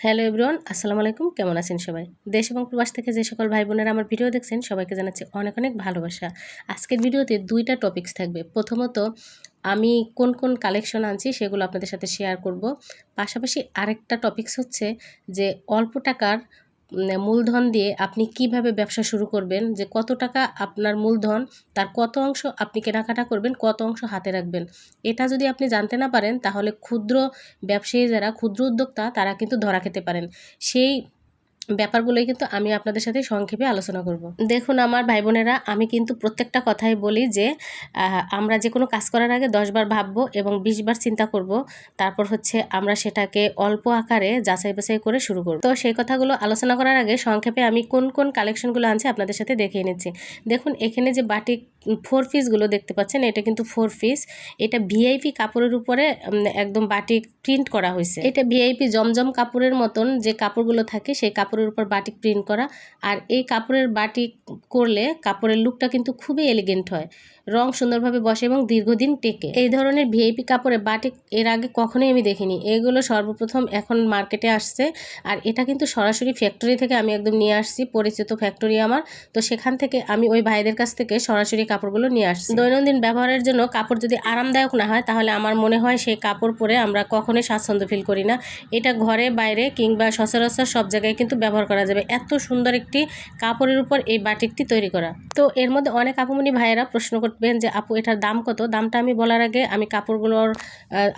Hello everyone, আসসালামু আলাইকুম। কেমন আছেন সবাই? দেশ এবং প্রবাস থেকে যে সকল ভাই বোনেরা আমার ভিডিও দেখছেন সবাইকে জানাচ্ছি অনেক অনেক ভালোবাসা। আজকের ভিডিওতে দুইটা টপিকস থাকবে। প্রথমত আমি কোন কোন কালেকশন আনছি সেগুলো আপনাদের সাথে শেয়ার করব। পাশাপাশি আরেকটা টপিকস হচ্ছে যে অল্প টাকার মূলধন দিয়ে আপনি কিভাবে ব্যবসা শুরু করবেন, যে কত টাকা আপনার মূলধন, তার কত অংশ আপনি কেনাকাটা করবেন, কত অংশ হাতে রাখবেন। এটা যদি আপনি জানতে না পারেন তাহলে ক্ষুদ্র ব্যবসায়ী যারা ক্ষুদ্র উদ্যোক্তা তারা কিন্তু ধরা খেতে পারেন। সেই ব্যাপারগুলোই কিন্তু আমি আপনাদের সাথে সংক্ষেপে আলোচনা করব। দেখুন আমার ভাই বোনেরা, আমি কিন্তু প্রত্যেকটা কথাই বলি যে আমরা যে কোনো কাজ করার আগে 10 বার ভাববো এবং 20 বার চিন্তা করব, তারপর হচ্ছে আমরা সেটাকে অল্প আকারে যাচাই বাছাই করে শুরু করব। তো সেই কথাগুলো আলোচনা করার আগে সংক্ষেপে আমি কোন কোন কালেকশনগুলো আনছি আপনাদের সাথে দেখিয়ে নিচ্ছি। দেখুন এখানে যে বাটিক 4 পিসগুলো দেখতে পাচ্ছেন, এটা কিন্তু 4 পিস। এটা ভিআইপি কাপড়ের উপরে একদম বাটিক প্রিন্ট করা হয়েছে। এটা ভিআইপি জমজম কাপড়ের মতন যে কাপড়গুলো থাকে সেই কাপড়ের উপর বাটিক প্রিন্ট করা। আর এই কাপড়ের বাটিক করলে কাপড়ের লুকটা কিন্তু খুবই এলিগেন্ট হয়, রং সুন্দরভাবে বসে এবং দীর্ঘদিন টেকে। এই ধরনের ভিআইপি কাপড়ে বাটিক এর আগে কখনোই আমি দেখিনি। এগুলো সর্বপ্রথম এখন মার্কেটে আসছে। আর এটা কিন্তু সরাসরি ফ্যাক্টরি থেকে আমি একদম নিয়ে আসছি, পরিচিত ফ্যাক্টরি আমার। তো সেখান থেকে আমি ওই ভাইদের কাছ থেকে সরাসরি কাপড়গুলো নিয়ে আসছি। দৈনন্দিন ব্যবহারের জন্য কাপড় যদি আরামদায়ক না হয় তাহলে আমার মনে হয় সেই কাপড় পরে আমরা কখনোই স্বাচ্ছন্দ্য ফিল করি না। এটা ঘরে বাইরে কিংবা সচরাচর সব জায়গায় কিন্তু ব্যবহার করা যাবে। এত সুন্দর একটি কাপড়ের উপর এই বাটিকটি তৈরি করা। তো এর মধ্যে অনেক আপুমনি ভাইয়েরা প্রশ্ন করবেন যে আপু এটার দাম কত। দামটা আমি বলার আগে আমি কাপড়গুলোর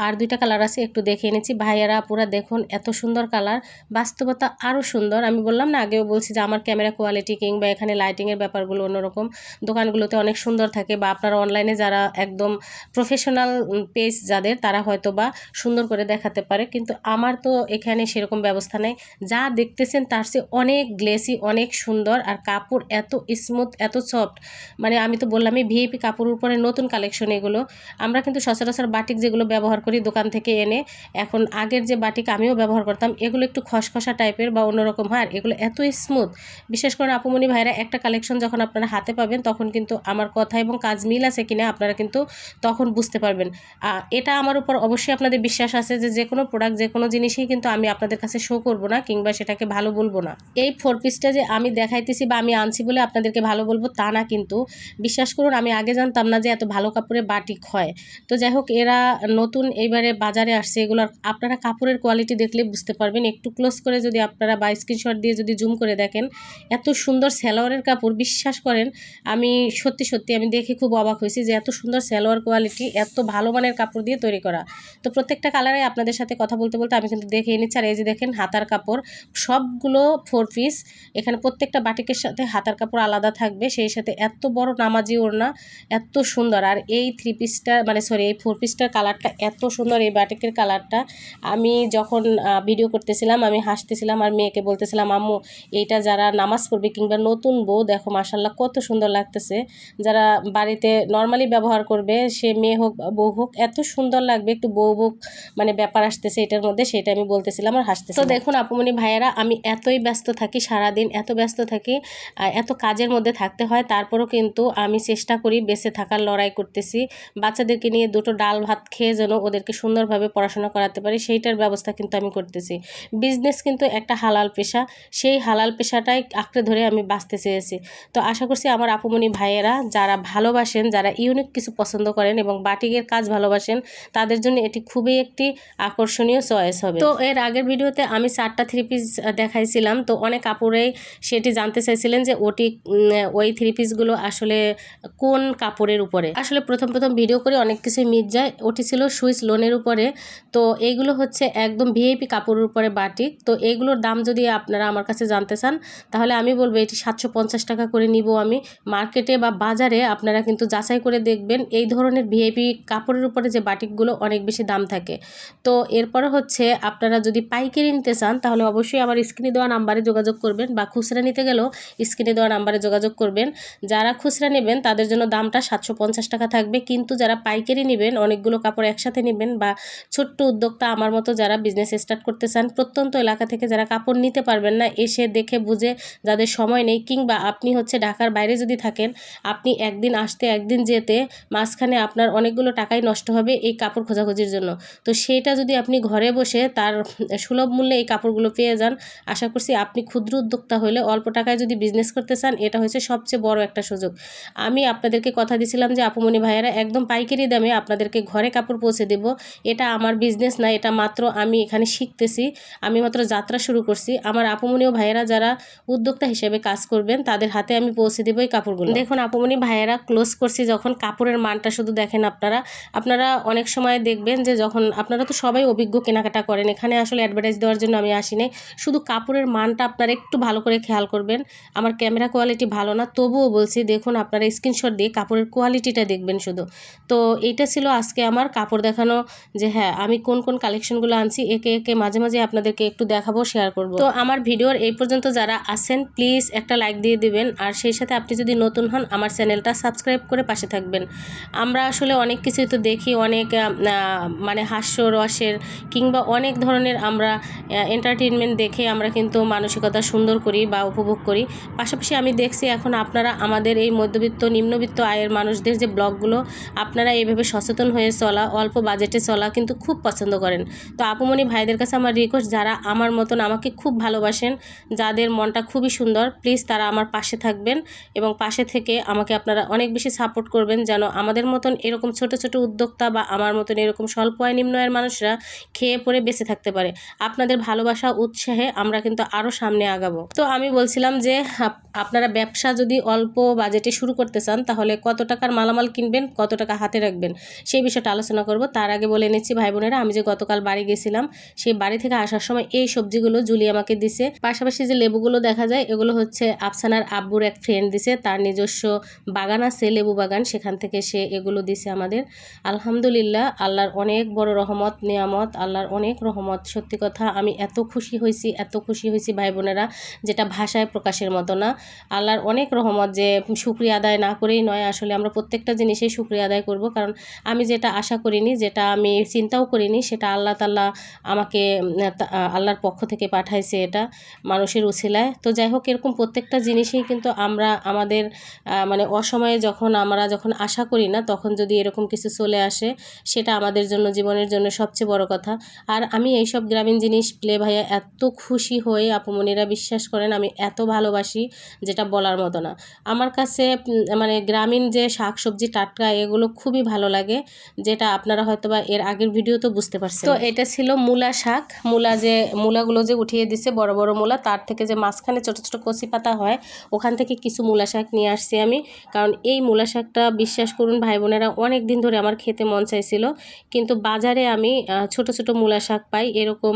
আর দুইটা কালার আছে একটু দেখে এনেছি। ভাইয়েরা পুরা দেখুন এত সুন্দর কালার, বাস্তবতা আরও সুন্দর। আমি বললাম না, আগেও বলছি যে আমার ক্যামেরা কোয়ালিটি কিংবা এখানে লাইটিংয়ের ব্যাপারগুলো অন্যরকম। দোকানগুলোতে অনেক সুন্দর থাকে বা আপনারা অনলাইনে যারা একদম প্রফেশনাল পেজ যাদের, তারা হয়তো বা সুন্দর করে দেখাতে পারে, কিন্তু আমার তো এখানে সেরকম ব্যবস্থা নেই। যা দেখতেছেন তার চেয়ে অনেক গ্লেসি, অনেক সুন্দর। আর কাপড় এত স্মুথ, এত সফট, মানে আমি তো বললামই ভিআইপি কাপড়ের উপরে নতুন কালেকশন এগুলো। আমরা কিন্তু সচরাচর বাটিক যেগুলো ব্যবহার করি দোকান থেকে এনে, এখন আগের যে বাটিক আমিও ব্যবহার করতাম এগুলো একটু খসখসা টাইপের বা অন্যরকম হয়। আর এগুলো এত স্মুথ, বিশেষ করে আপুমনি ভাইরা একটা কালেকশন যখন আপনারা হাতে পাবেন তখন কিন্তু আমার কথা এবং কাজ মিল আছে কিনা আপনারা কিন্তু তখন বুঝতে পারবেন। এটা আমার উপর অবশ্যই আপনাদের বিশ্বাস আছে যে যে কোনো প্রোডাক্ট, যে কোনো জিনিসই কিন্তু আমি আপনাদের কাছে শো করব না কিংবা সেটাকে ভালো বলবো না। এই 4 পিসটা যে আমি দেখাইতেছি বা আমি আনছি বলে আপনাদেরকে ভালো বলবো তা না, কিন্তু বিশ্বাস করুন আমি আগে জানতাম না যে এত ভালো কাপড়ে বাটিক হয়। তো যাই হোক, এরা নতুন এইবারে বাজারে আসছে। এগুলোর আপনারা কাপড়ের কোয়ালিটি দেখলে বুঝতে পারবেন। একটু ক্লোজ করে যদি আপনারা বা স্ক্রিনশট দিয়ে যদি জুম করে দেখেন, এত সুন্দর সালোয়ারের কাপড়। বিশ্বাস করেন আমি সত্যি সত্যি আমি দেখে খুব অবাক হয়েছি যে এত সুন্দর সালোয়ার কোয়ালিটি, এত ভালো মানের কাপড় দিয়ে তৈরি করা। তো প্রত্যেকটা কালারে আপনাদের সাথে কথা বলতে বলতে আমি কিন্তু দেখে নিচ্ছি। আর এই যে দেখেন হাতার কাপড়, সবগুলো 4 পিস। এখানে প্রত্যেকটা বাটিকের সাথে হাতার কাপড় আলাদা থাকবে, সেই সাথে এত বড় নামাজি ওড়না, এত সুন্দর। আর এই 3 পিসটা মানে সরি এই 4 পিসটার কালারটা এত সুন্দর, এই বাটিকের কালারটা। আমি যখন ভিডিও করতেছিলাম আমি হাসতেছিলাম আর মেয়েকে বলতেছিলাম আম্মু এইটা যারা নামাজ পড়বে কিংবা নতুন বউ, দেখো মাশাল্লাহ কত সুন্দর লাগতেছে। যারা বাড়িতে নর্মালি ব্যবহার করবে, সে মেয়ে হোক বউ হোক, এত সুন্দর লাগবে। একটু বউ বউ মানে ব্যাপার আসতেছে এটার মধ্যে, সেটা আমি বলতেছিলাম আর হাসতেছি। তো দেখুন আপুমনি ভাইয়েরা, আমি এতই ব্যস্ত থাকি, সারাদিন এত ব্যস্ত থাকি, এত কাজের মধ্যে থাকতে হয়, তারপরও কিন্তু আমি চেষ্টা করি বেঁচে থাকার লড়াই করতেছি। বাচ্চাদেরকে নিয়ে দুটো ডাল ভাত খেয়ে যেন ওদেরকে সুন্দরভাবে পড়াশোনা করাতে পারি সেইটার ব্যবস্থা কিন্তু আমি করতেছি। বিজনেস কিন্তু একটা হালাল পেশা, সেই হালাল পেশাটাই আঁকড়ে ধরে আমি বাঁচতে চেয়েছি। তো আশা করছি আমার আপুমনি ভাইয়েরা যারা ভালোবাসেন, যারা ইউনিক কিছু পছন্দ করেন এবং বাটিকের কাজ ভালোবাসেন, তাদের জন্য এটি খুবই একটি আকর্ষণীয় চয়েস হবে। তো এর আগের ভিডিওতে আমি 4টা 3 পিস দেখাইছিলাম। তো অনেক কাপড়েই সেটি জানতে চাইছিলেন যে ওই 3 পিসগুলো আসলে কোন কাপড়ের উপরে। আসলে প্রথম ভিডিও করে অনেক কিছুই মিট যায়। ওটি ছিল সুইস লোনের উপরে। তো এইগুলো হচ্ছে একদম ভিআইপি কাপড়ের উপরে বাটিক। তো এইগুলোর দাম যদি আপনারা আমার কাছে জানতে চান তাহলে আমি বলবো এটি 750 টাকা করে নিব আমি। মার্কেটে বা বাজারে আপনারা কিন্তু যাচাই করে দেখবেন, এই ধরনের ভিআইপি কাপড়ের উপরে যে বাটিকগুলো অনেক বেশি দাম থাকে। তো এরপরে হচ্ছে আপনারা যদি পাইকারি নিতে চান তাহলে অবশ্যই আমার স্ক্রিনে দেওয়া নাম্বারে যোগাযোগ করবেন, বা খুচরা নিতে গেলেও স্ক্রিনে দেওয়া নাম্বারে যোগাযোগ করবেন। যারা খুচরা নেবেন তাদের জন্য দামটা দামটা 750 টাকা থাকবে। কিন্তু যারা পাইকারি নেবেন, অনেকগুলো কাপড় একসাথে নেবেন বা ছোট্ট উদ্যোক্তা আমার মতো যারা বিজনেস স্টার্ট করতে চান, প্রত্যন্ত এলাকা থেকে যারা কাপড় নিতে পারবেন না, এসে দেখে বুঝে যাদের সময় নেই, কিংবা আপনি হচ্ছে ঢাকার বাইরে যদি থাকেন, আপনি একদিন আসতে একদিন যেতে মাঝখানে আপনার অনেকগুলো টাকাই নষ্ট হবে এই কাপড় খোঁজাখুঁজির জন্য। তো সেইটা যদি আপনি ঘরে বসে তার সুলভ মূল্যে এই কাপড়গুলো পেয়ে যান, আশা করছি আপনি ক্ষুদ্র উদ্যোক্তা হলে অল্প টাকায় যদি বিজনেস করতে চান, এটা হচ্ছে সবচেয়ে বড় একটা সুযোগ। আমি আপনাদেরকে কথা দিয়েছিলাম যে আপুমনি ভাইয়েরা একদম পাইকারি দামে আপনাদেরকে ঘরে কাপড় পৌঁছে দেব। এটা আমার বিজনেস না, এটা মাত্র আমি এখানে শিখতেছি, আমি মাত্র যাত্রা শুরু করছি। আমার আপুমনি ও ভাইয়েরা যারা উদ্যোক্তা হিসেবে কাজ করবেন, তাদের হাতে আমি পৌঁছে দেবো এই কাপড়গুলো। দেখুন আপুমনি ভাইয়েরা, ক্লোজ করছি যখন, কাপড়ের মানটা শুধু দেখেন। আপনারা অনেক সময় দেখবেন যে যখন আপনারা তো সবাই অভিজ্ঞ কেনাকাটা করেন, এখানে আসলে অ্যাডভার্টাইজ দেওয়ার জন্য আমি আসি নাই, শুধু কাপড়ের মানটা আপনারা একটু ভালো করে খেয়াল করবেন। আমার ক্যামেরা কোয়ালিটি ভালো না, তবুও বলছি দেখুন, আপনারা স্ক্রিনশট দিয়ে কাপড়ের কোয়ালিটিটা দেখবেন শুধু। তো এইটা ছিল আজকে আমার কাপড় দেখানো, যে হ্যাঁ আমি কোন কোন কালেকশনগুলো আনছি একে একে মাঝে মাঝে আপনাদেরকে একটু দেখাবো, শেয়ার করব। তো আমার ভিডিওর এই পর্যন্ত যারা আছেন প্লিজ একটা লাইক দিয়ে দিবেন, আর সেই সাথে আপনি যদি নতুন হন আমার চ্যানেলটা সাবস্ক্রাইব করে পাশে থাকবেন। আমরা আসলে অনেক কিছুই তো দেখি, অনেক মানে হাস্যরসের কিংবা অনেক ধরনের আমরা এন্টারটেইনমেন্ট দেখে আমরা কিন্তু মানসিকতা সুন্দর করি বা উপভোগ করি। পাশাপাশি আমি দেখছি এখন আপনারা আমাদের এই মধ্যবিত্ত নিম্নবিত্ত আয়ের মানুষদের যে ব্লগগুলো, আপনারা এইভাবে সচেতন হয়ে চলা, অল্প বাজেটে চলা কিন্তু খুব পছন্দ করেন। তো আপুমনি ভাইদের কাছে আমার রিকোয়েস্ট, যারা আমার মতন আমাকে খুব ভালোবাসেন, যাদের মনটা খুবই সুন্দর, প্লিজ তারা আমার পাশে থাকবেন এবং পাশে থেকে আমাকে আপনারা অনেক বেশি সাপোর্ট করবেন, যেন আমাদের মতন এরকম ছোট ছোট উদ্যোক্তা বা আমার মতন এরকম স্বল্প আয় নিম্ন আয়ের মানুষরা খেয়ে পরে বেঁচে থাকতে পারে। আপনাদের ভালোবাসা উৎসাহে আমরা কিন্তু আরও সামনে আগাবো। তো আমি বলছিলাম যে আপনারা ব্যবসা যদি অল্প বাজেটে শুরু করতে চান, তাহলে কত টাকার মালামাল কিনবেন, কত টাকা হাতে রাখবেন, সেই বিষয়টা আলোচনা করব। তার আগে বলে নিচ্ছি ভাই বোনেরা, আমি যে গতকাল বাড়ি গেছিলাম, সেই বাড়ি থেকে আসার সময় এই সবজিগুলো জুলি আমাকে দিছে। পাশাপাশি যে লেবুগুলো দেখা যায়, এগুলো হচ্ছে আফসানার আব্বুর এক ফ্রেন্ড দিছে, তার নিজস্ব বাগান আছে, লেবু বাগান, সেখান থেকে সে এগুলো দিছে আমাদের। আলহামদুলিল্লাহ, আল্লাহর অনেক বড় রহমত নিয়ামত, আল্লাহর অনেক রহমত। সত্যি কথা, আমি এত খুশি হয়েছি ভাই বোনেরা, যেটা ভাষায় প্রকাশের মতো না। আল্লাহর অনেক রহমত, যে শুকরিয়া আদায় না করেই নয়, আসলে আমরা প্রত্যেকটা জিনিসেই শুকরিয়া আদায় করব। কারণ আমি যেটা আশা করিনি, যেটা আমি চিন্তাও করিনি, সেটা আল্লাহ তাআলা আমাকে আল্লাহর পক্ষ থেকে পাঠাইছে, এটা মানুষের উছিলায়। তো যাই হোক, এরকম প্রত্যেকটা জিনিসেই কিন্তু আমরা আমাদের মানে অসময়ে আমরা যখন আশা করি না, তখন যদি এরকম কিছু চলে আসে, সেটা আমাদের জন্য, জীবনের জন্য সবচেয়ে বড় কথা। আর আমি এইসব গ্রামীণ জিনিস প্লে ভাইয়া এত খুশি হয়ে, আপুমনিরা বিশ্বাস করেন, আমি এত ভালোবাসি যেটা বলার মতো না। আমার কাছে মানে গ্রামীণ যে শাক সবজি টাটকা, এগুলো খুবই ভালো লাগে, যেটা আপনারা হয়তোবা এর আগের ভিডিও তো বুঝতে পারছেন। তো এটা ছিল মূলা শাক, মূলাগুলো যে উঠিয়ে দিছে, বড় বড় মূলা, তার থেকে যে মাঝখানে ছোট ছোট কচি পাতা হয়, ওখান থেকে কিছু মূলা শাক নিয়ে আসছি আমি। কারণ এই মূলা শাকটা বিশ্বাস করুন ভাই বোনেরা, অনেক দিন ধরে আমার খেতে মন চাইছিল, কিন্তু বাজারে আমি ছোট ছোট মূলা শাক পাই, এরকম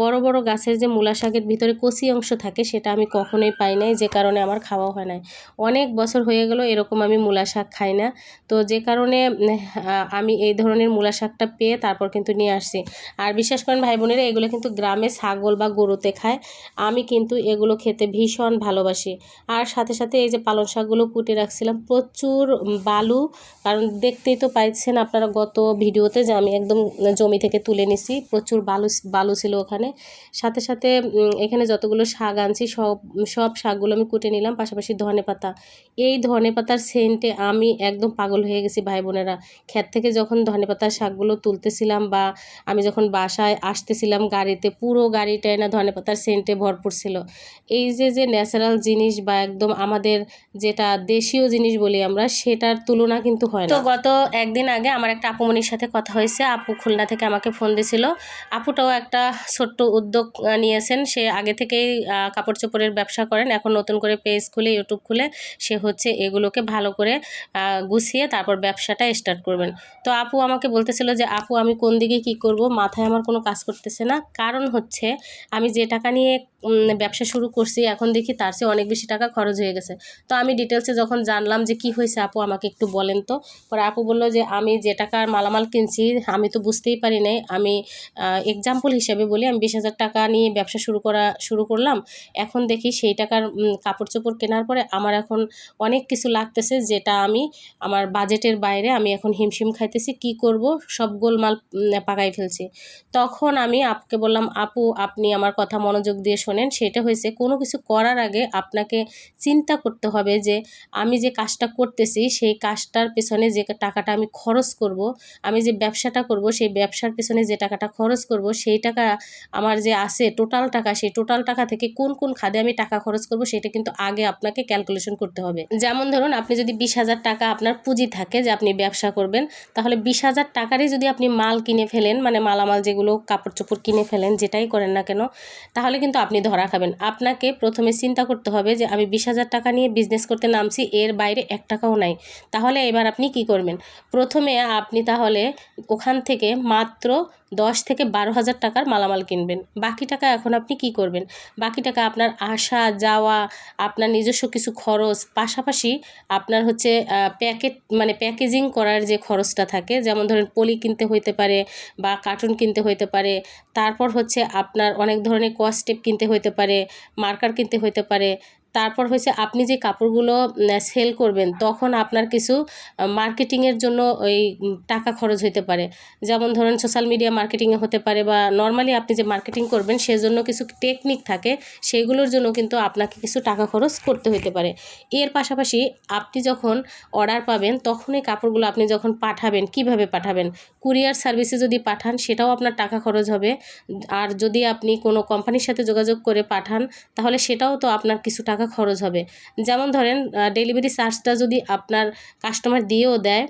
বড় বড় গাছের যে মূলা শাকের ভিতরে কচি অংশ থাকে, সেটা আমি কখনোই পাই নাই, যে কারণে আমার খাওয়া হয় নাই। অনেক বছর হয়ে গেল এরকম আমি মূলা শাক খাই না। তো যে কারণে আমি এই ধরনের মূলা শাকটা পেয়ে তারপর কিন্তু নিয়ে আসছি। আর বিশ্বাস করেন ভাই বোনেরা, এগুলো কিন্তু গ্রামে ছাগল বা গরুতে খায়, আমি কিন্তু এগুলো খেতে ভীষণ ভালোবাসি। আর সাথে সাথে এই যে পালং শাকগুলো কুটে রাখছিলাম, প্রচুর বালু, কারণ দেখতেই তো পাইছেন আপনারা গত ভিডিওতে যে আমি একদম জমি থেকে তুলে নিছি, প্রচুর বালু ছিল ওখানে। সাথে সাথে এখানে যতগুলো শাক আনছি সব শাকগুলো আমি কুটে নিলাম, পাশাপাশি ধনেপাতা। এই ধনেপাতার সেন্টে আমি একদম পাগল হয়ে গেছি ভাই বোনেরা। ক্ষেত থেকে যখন ধনেপাতার শাকগুলো তুলতেছিলাম, বা আমি যখন বাসায় আসতেছিলাম গাড়িতে, পুরো গাড়িটায় না ধনেপাতার সেন্টে ভরপুর ছিল। এই যে ন্যাচারাল জিনিস বা একদম আমাদের যেটা দেশীয় জিনিস বলি আমরা, সেটার তুলনা কিন্তু হয় না। তো গত একদিন আগে আমার একটা আপুমনির সাথে কথা হয়েছে, আপু খুলনা থেকে আমাকে ফোন দিয়েছিল। আপুটাও একটা ছোট্ট উদ্যোগ নিয়েছেন, সে আগে থেকেই কাপড় চোপড়ের ব্যবসা করেন, এখন নতুন করে পেজ খুলে ইউটিউব খুলে সে হচ্ছে এগুলোকে ভালো করে গুছিয়ে তারপর ব্যবসাটা স্টার্ট করবেন। তো আপু আমাকে বলতেছিল যে আপু আমি কোন দিকে কি করব, মাথায় আমার কোনো কাজ করতেছে না। কারণ হচ্ছে আমি যে টাকা নিয়ে ব্যবসা শুরু করছি, এখন দেখি তার চেয়ে অনেক বেশি টাকা খরচ হয়ে গেছে। তো আমি ডিটেলসে যখন জানলাম যে কি হয়েছে আপু আমাকে একটু বলেন তো, পরে আপু বললো যে আমি যে টাকার মালামাল কিনছি আমি তো বুঝতেই পারি নাই, আমি এক্সাম্পল হিসেবে বলি, আমি 20,000 টাকা নিয়ে ব্যবসা শুরু করলাম, এখন দেখি সেই টাকার কাপড় চোপড় কেনার পরে আমার এখন অনেক কিছু লাগতেছে, যেটা আমি আমার বাজেটের বাইরে, আমি এখন হিমশিম খাইতেছি, কি করব, সব গোলমাল পাকাই ফেলছি। তখন আমি আপুকে বললাম, আপু আপনি আমার কথা মনোযোগ দিয়ে শোনেন। সেটা হয়েছে, কোনো কিছু করার আগে আপনাকে চিন্তা করতে হবে যে আমি যে কাজটা করতেছি সেই কাজটার পেছনে যে টাকাটা আমি খরচ করব, আমি যে ব্যবসাটা করব সেই ব্যবসার পেছনে যে টাকাটা খরচ করব, সেই টাকা আমার যে আছে টোটাল টাকা, সেই টোটাল টাকা থেকে কোন কোন খাতে আমি টাকা খরচ করব সেটা কিন্তু আগে আপনাকে ক্যালকুলেশন করতে হবে। যেমন ধরুন, আপনি যদি 20,000 টাকা আপনার পুঁজি থাকে যে আপনি ব্যবসা করবেন, তাহলে 20,000 টাকারই যদি আপনি মাল কিনে ফেলেন, মানে মালামাল যেগুলো কাপড় চোপড় কিনে ফেলেন, যেটাই করেন না কেন, তাহলে কিন্তু আপনি ধরা খাবেন। আপনাকে প্রথমে চিন্তা করতে হবে যে আমি 20,000 টাকা নিয়ে বিজনেস করতে নামছি, এর বাইরে 1 টাকাও নাই। তাহলে এবার আপনি কি করবেন? প্রথমে আপনি তাহলে ওখান থেকে মাত্র 10 থেকে 12,000 টাকার মালামাল কিনবেন। বাকি টাকা এখন আপনি কি করবেন? বাকি টাকা আপনার আসা যাওয়া, আপনার নিজস্ব কিছু খরচ, পাশাপাশি আপনার হচ্ছে প্যাকেজিং করার যে খরচটা থাকে, যেমন ধরেন পলি কিনতে হইতে পারে বা কার্টুন কিনতে হইতে পারে, তারপর হচ্ছে আপনার অনেক ধরনের কস টেপ কিনতে হইতে পারে, মার্কার কিনতে হইতে পারে, তারপর হচ্ছে আপনি যে কাপড়গুলো সেল করবেন তখন আপনার কিছু মার্কেটিংয়ের জন্য ওই টাকা খরচ হইতে পারে। যেমন ধরেন সোশ্যাল মিডিয়া মার্কেটিংয়ে হতে পারে, বা নর্মালি আপনি যে মার্কেটিং করবেন সেজন্য কিছু টেকনিক থাকে, সেগুলোর জন্য কিন্তু আপনাকে কিছু টাকা খরচ করতে হইতে পারে। এর পাশাপাশি আপনি যখন অর্ডার পাবেন তখন এই কাপড়গুলো আপনি যখন পাঠাবেন, কিভাবে পাঠাবেন? কুরিয়ার সার্ভিসে যদি পাঠান সেটাও আপনার টাকা খরচ হবে। আর যদি আপনি কোনো কোম্পানির সাথে যোগাযোগ করে পাঠান তাহলে সেটাও তো আপনার কিছু টাকা খরচ হবে। যেমন ধরেন ডেলিভারি চার্জটা যদি আপনার কাস্টমার দিয়েও দেয়,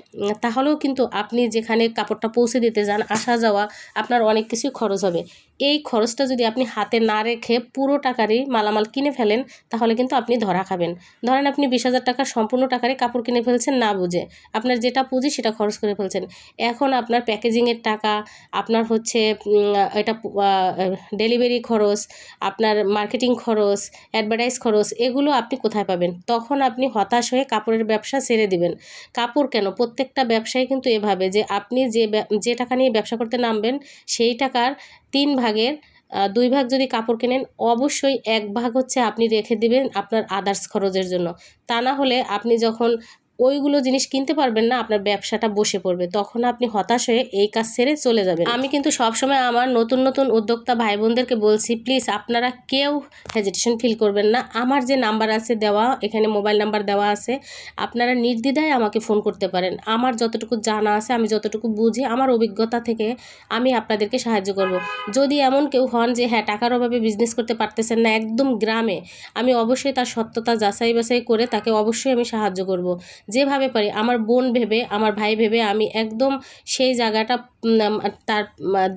তাহলেও কিন্তু আপনি যেখানে কাপড়টা পৌঁছে দিতে যান, আসা যাওয়া, আপনার অনেক কিছুই খরচ হবে। এই খরচটা যদি আপনি হাতে না রেখে পুরো টাকারই মালামাল কিনে ফেলেন তাহলে কিন্তু আপনি ধরা খাবেন। ধরেন আপনি 20,000 টাকার সম্পূর্ণ টাকারই কাপড় কিনে ফেলছেন না বুঝে, আপনার যেটা পুঁজি সেটা খরচ করে ফেলছেন। এখন আপনার প্যাকেজিংয়ের টাকা, আপনার হচ্ছে এটা ডেলিভারি খরচ, আপনার মার্কেটিং খরচ, অ্যাডভার্টাইজ খরচ, এগুলো আপনি কোথায় পাবেন? তখন আপনি হতাশ হয়ে কাপড়ের ব্যবসা ছেড়ে দিবেন। কাপড় কেন, প্রত্যেকটা ব্যবসায়ী কিন্তু এভাবে, যে আপনি যে টাকা নিয়ে ব্যবসা করতে নামবেন সেই টাকার 3 ভাগের 2 ভাগ যদি কাপড় কেনেন, অবশ্যই 1 ভাগ হচ্ছে আপনি রেখে দিবেন আপনার আদার্স খরচের জন্য। তা না হলে আপনি যখন ওইগুলো জিনিস কিনতে পারবেন না, আপনার ব্যবসাটা বসে পড়বে, তখন আপনি হতাশ হয়ে এই কাজ ছেড়ে চলে যাবেন। আমি কিন্তু সবসময় আমার নতুন নতুন উদ্যোক্তা ভাই বোনদেরকে বলছি, প্লিজ আপনারা কেউ হেজিটেশন ফিল করবেন না। আমার যে নাম্বার আছে দেওয়া, এখানে মোবাইল নাম্বার দেওয়া আছে, আপনারা নির্দ্বিধায় আমাকে ফোন করতে পারেন। আমার যতটুকু জানা আছে, আমি যতটুকু বুঝি, আমার অভিজ্ঞতা থেকে আমি আপনাদেরকে সাহায্য করব। যদি এমন কেউ হন যে হ্যাঁ টাকার অভাবে বিজনেস করতে পারতেছেন না, একদম গ্রামে, আমি অবশ্যই তার সত্যতা যাচাই বাছাই করে তাকে অবশ্যই আমি সাহায্য করব। যেভাবে পারি, আমার বোন ভেবে, আমার ভাই ভেবে আমি একদম সেই জায়গাটা তার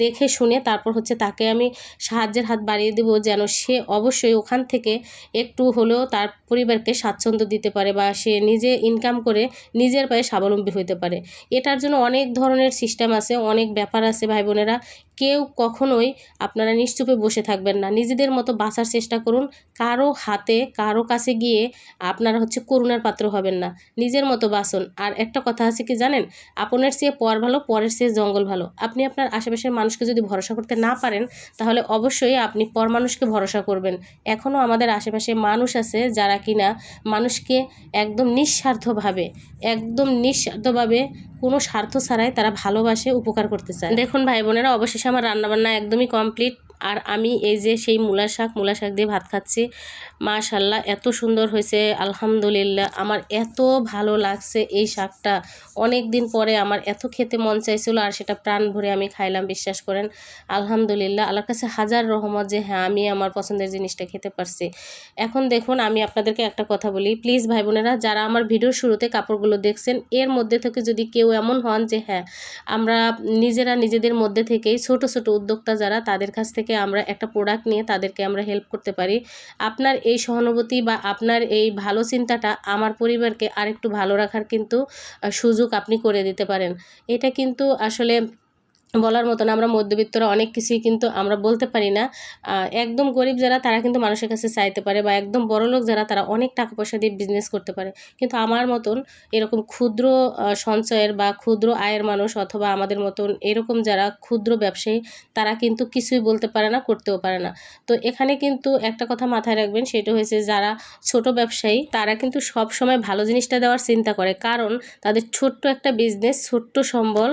দেখে শুনে তারপর হচ্ছে তাকে আমি সাহায্যের হাত বাড়িয়ে দেবো, যেন সে অবশ্যই ওখান থেকে একটু হলেও তার পরিবারকে স্বাচ্ছন্দ্য দিতে পারে, বা সে নিজে ইনকাম করে নিজের পায়ে স্বাবলম্বী হতে পারে। এটার জন্য অনেক ধরনের সিস্টেম আছে, অনেক ব্যাপার আছে ভাই বোনেরা। কেউ কখনোই আপনারা নিশ্চুপে বসে থাকবেন না, নিজেদের মতো বাঁচার চেষ্টা করুন। কারো হাতে, কারো কাছে গিয়ে আপনারা হচ্ছে করুণার পাত্র হবেন না, নিজের মতো বাঁচুন। আর একটা কথা আছে কি জানেন, আপনের চেয়ে পর ভালো, পরের চেয়ে জঙ্গল ভালো। আপনি আপনার আশেপাশের মানুষকে যদি ভরসা করতে না পারেন তাহলে অবশ্যই আপনি পর মানুষকে ভরসা করবেন। এখনও আমাদের আশেপাশে মানুষ আছে যারা কিনা মানুষকে একদম নিঃস্বার্থভাবে কোনো স্বার্থ ছাড়াই তারা ভালোবাসে, উপকার করতে চায়। দেখুন ভাই বোনেরা, অবশেষে আমার রান্নাবান্না একদমই কমপ্লিট। আর আমি এই যে সেই মূলা শাক দিয়ে ভাত খাচ্ছি। মাশাল্লাহ এত সুন্দর হয়েছে, আলহামদুলিল্লাহ। আমার এত ভালো লাগছে এই শাকটা, অনেক দিন পরে আমার এত খেতে মন চাইছিল, আর সেটা প্রাণ ভরে আমি খাইলাম, বিশ্বাস করেন। আলহামদুলিল্লাহ, আল্লাহর কাছে হাজার রহমত যে হ্যাঁ আমি আমার পছন্দের জিনিসটা খেতে পারছি। এখন দেখুন, আমি আপনাদেরকে একটা কথা বলি, প্লিজ ভাই বোনেরা, যারা আমার ভিডিওর শুরুতে কাপড়গুলো দেখছেন, এর মধ্যে থেকে যদি কেউ এমন হন যে হ্যাঁ আমরা নিজেদের মধ্যে থেকেই ছোট ছোট উদ্যোক্তা যারা, তাদের কাছ থেকে আমরা একটা প্রোডাক্ট নিয়ে তাদেরকে আমরা হেল্প করতে পারি, আপনার এই সহানুভূতি বা আপনার এই ভালো চিন্তাটা আমার পরিবারকে আরেকটু ভালো রাখার কিন্তু সুযোগ আপনি করে দিতে পারেন। এটা কিন্তু আসলে বলার মতো না। আমরা মধ্যবিত্তরা অনেক কিছুই কিন্তু আমরা বলতে পারি না। একদম গরিব যারা তারা কিন্তু মানুষের কাছে চাইতে পারে, বা একদম বড়লোক যারা তারা অনেক টাকা পয়সা দিয়ে বিজনেস করতে পারে। কিন্তু আমার মতন এরকম ক্ষুদ্র সঞ্চয়ের বা ক্ষুদ্র আয়ের মানুষ, অথবা আমাদের মতন এরকম যারা ক্ষুদ্র ব্যবসায়ী, তারা কিন্তু কিছুই বলতে পারে না, করতেও পারে না। তো এখানে কিন্তু একটা কথা মাথায় রাখবেন, সেটা হয়েছে যারা ছোট ব্যবসায়ী তারা কিন্তু সব সময় ভালো জিনিসটা দেওয়ার চিন্তা করে, কারণ তাদের ছোট্ট একটা বিজনেস, ছোট্ট সম্বল,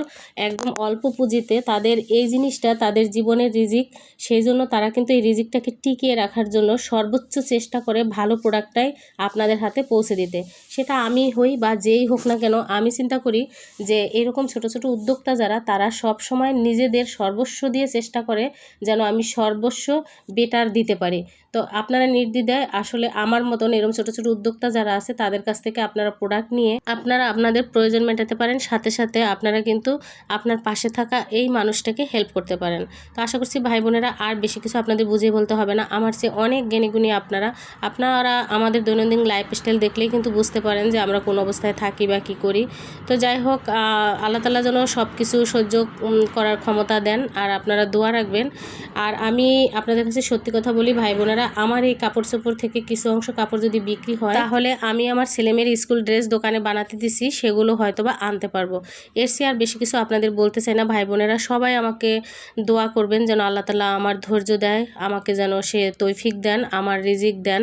একদম অল্প পুঁজিতে তাদের এই জিনিসটা তাদের জীবনের রিজিক। সেই জন্য তারা কিন্তু এই রিজিকটাকে টিকিয়ে রাখার জন্য সর্বোচ্চ চেষ্টা করে ভালো প্রোডাক্টটাই আপনাদের হাতে পৌঁছে দিতে। সেটা আমি হই বা যেই হোক না কেন, আমি চিন্তা করি যে এরকম ছোট ছোট উদ্যোক্তা যারা, তারা সব সময় নিজেদের সর্বস্ব দিয়ে চেষ্টা করে যেন আমি সর্বস্ব বেটার দিতে পারি। তো আপনারা নির্দ্বিধায় আসলে আমার মতন এরকম ছোট ছোট উদ্যোক্তা যারা আছে তাদের কাছ থেকে আপনারা প্রোডাক্ট নিয়ে আপনারা আপনাদের প্রয়োজন মেটাতে পারেন, সাথে সাথে আপনারা কিন্তু আপনার পাশে থাকা এই মানুষটাকে হেল্প করতে পারেন। তো আশা করছি ভাই বোনেরা আর বেশি কিছু আপনাদের বুঝিয়ে বলতে হবে না, আমার চেয়ে অনেক জ্ঞানীগুণী আপনারা আমাদের দৈনন্দিন লাইফস্টাইল দেখলেই কিন্তু বুঝতে পারেন যে আমরা কোন অবস্থায় থাকি বা কী করি। তো যাই হোক, আল্লাহ তাআলা যেন সব কিছু সহ্য করার ক্ষমতা দেন, আর আপনারা দোয়া রাখবেন। আর আমি আপনাদের কাছে সত্যি কথা বলি ভাই বোনেরা, আমার এই কাপড় চোপড় থেকে কিছু অংশ কাপড় যদি বিক্রি হয়, তাহলে আমি আমার ছেলেমেয়ের স্কুল ড্রেস দোকানে বানাতে দিছি, সেগুলো হয়তো বা আনতে পারবো। এর চেয়ে আর বেশি কিছু আপনাদের বলতে চাই না ভাই বোনেরা। সবাই আমাকে দোয়া করবেন যেন আল্লাহ তাআলা আমার ধৈর্য দেয়, আমাকে যেন সে তৌফিক দেন, আমার রিজিক দেন,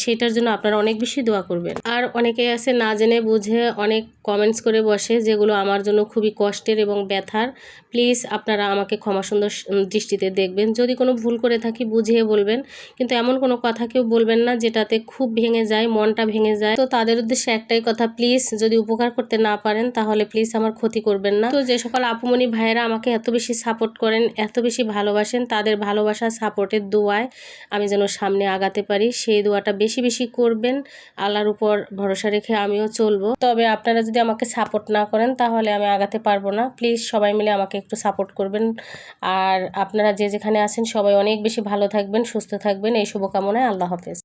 সেটার জন্য আপনারা অনেক বেশি দোয়া করবেন। আর অনেকেই আছে না জেনে বুঝে অনেক কমেন্টস করে বসে, যেগুলো আমার জন্য খুবই কষ্টের এবং ব্যথার। প্লিজ আপনারা আমাকে ক্ষমা সুন্দর দৃষ্টিতে দেখবেন। যদি কোনো ভুল করে থাকি বুঝিয়ে বলবেন, কিন্তু এমন কোনো কথা কেউ বলবেন না যেটাতে খুব ভেঙে যায়, মনটা ভেঙে যায়। তো তাদের উদ্দেশ্যে একটাই কথা, প্লিজ যদি উপকার করতে না পারেন তাহলে প্লিজ আমার ক্ষতি করবেন না। তো যে সকল আপুমনি ভাইয়েরা আমাকে এত বেশি সাপোর্ট করেন, এত বেশি ভালোবাসেন, তাদের ভালোবাসা সাপোর্টের দোয়ায় আমি যেন সামনে আগাতে পারি, সেই দোয়াটা বেশি বেশি করবেন। আল্লাহর উপর ভরসা রেখে আমিও চলবো। তবে আপনারা যদি আমাকে সাপোর্ট না করেন তাহলে আমি আগাতে পারবো না। প্লিজ সবাই মিলে আমাকে একটু সাপোর্ট করবেন। আর আপনারা যে যেখানে আছেন সবাই অনেক বেশি ভালো থাকবেন, সুস্থ থাকবেন, এই শুভকামনায়। আল্লাহ হাফেজ।